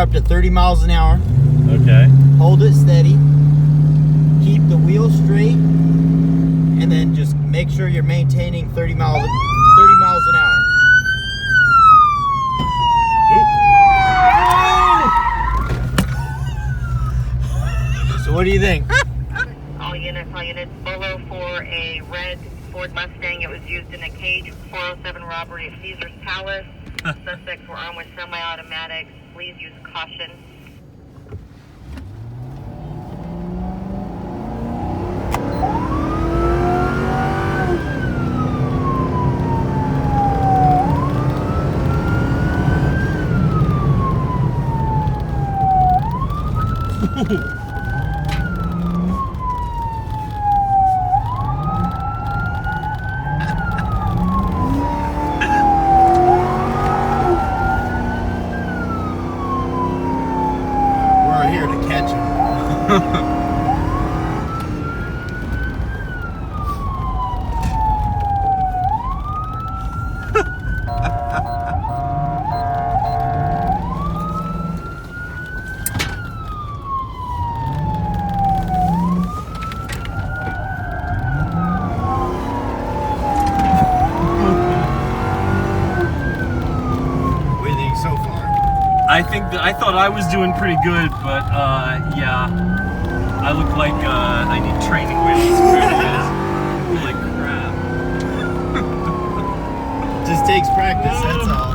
up to 30 miles an hour. Okay. Hold it steady. Keep the wheel straight. And then just make sure you're maintaining 30 miles an hour. So what do you think? All units, Bolo for a red Ford Mustang. It was used in a cage 407 robbery at Caesar's Palace. Suspects were armed with semi-automatics. Please use caution. I thought I was doing pretty good, but yeah, I look like I need training wheels. Holy crap! Just takes practice. That's all.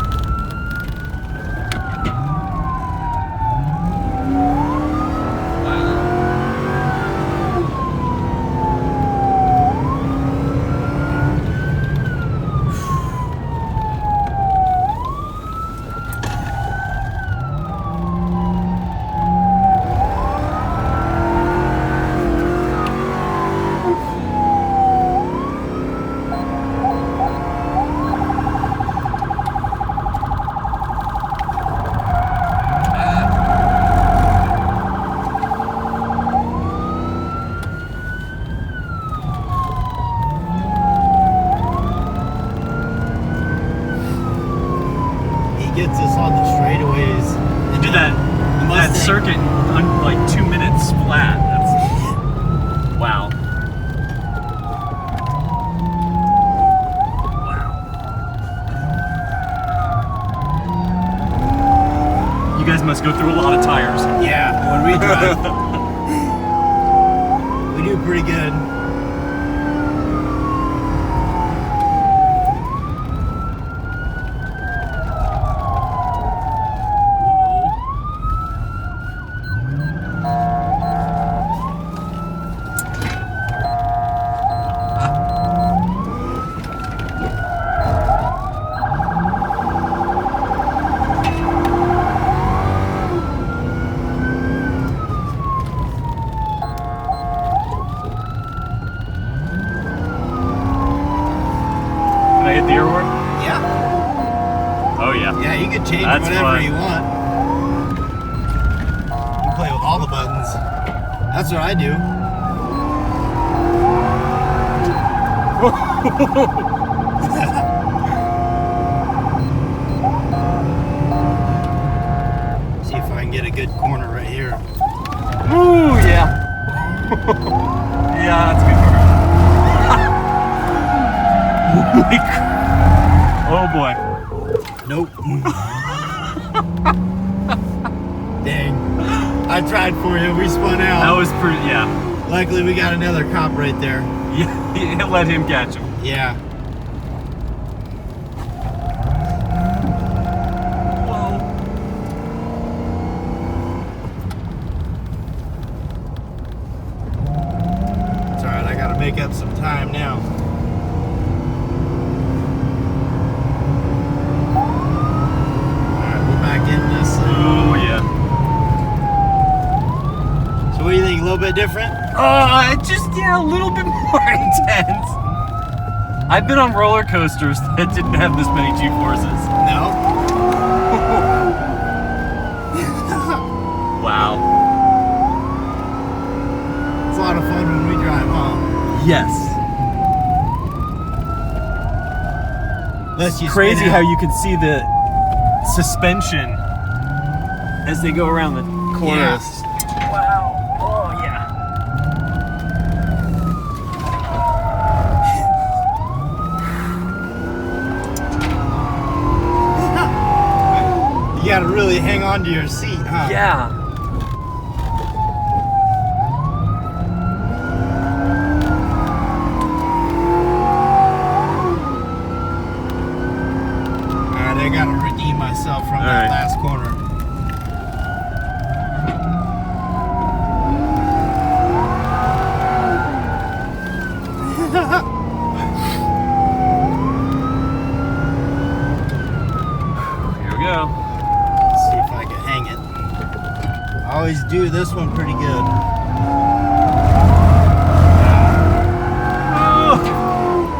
Gets us on the straightaways. And do that circuit in like 2 minutes flat. That's wow. Wow. You guys must go through a lot of tires. Yeah, when we drive, we do pretty good. Hit the airport? Yeah. Oh yeah. Yeah, you can change whatever you want. You can play with all the buttons. That's what I do. See if I can get a good corner right here. Ooh, yeah. Yeah, that's a good corner. Oh boy. Nope. Dang. I tried for you. We spun out. That was pretty, yeah. Luckily, we got another cop right there. Yeah, let him catch him. Yeah. Whoa. It's alright, I gotta make up some time now. Oh yeah. So what do you think? A little bit different? Just a little bit more intense. I've been on roller coasters that didn't have this many G-forces. No. Wow. It's a lot of fun when we drive, huh? Yes. Unless you crazy how you can see the suspension as they go around the corners. Yes. Wow. Oh yeah. You gotta really hang on to your seat, huh? Yeah. Alright, I gotta redeem myself from that Alright. last corner. Here we go. See if I can hang it. I always do this one pretty good.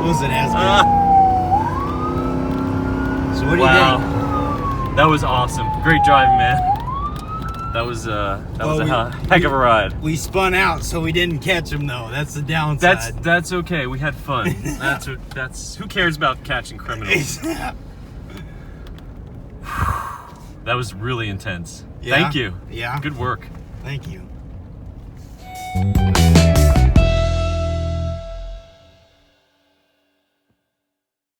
Wasn't as good. So what do you Wow. think? That was awesome. Great driving, man. That was a heck of a ride. We spun out, so we didn't catch him though. That's the downside. That's okay. We had fun. That's who cares about catching criminals? That was really intense. Yeah? Thank you. Yeah. Good work. Thank you.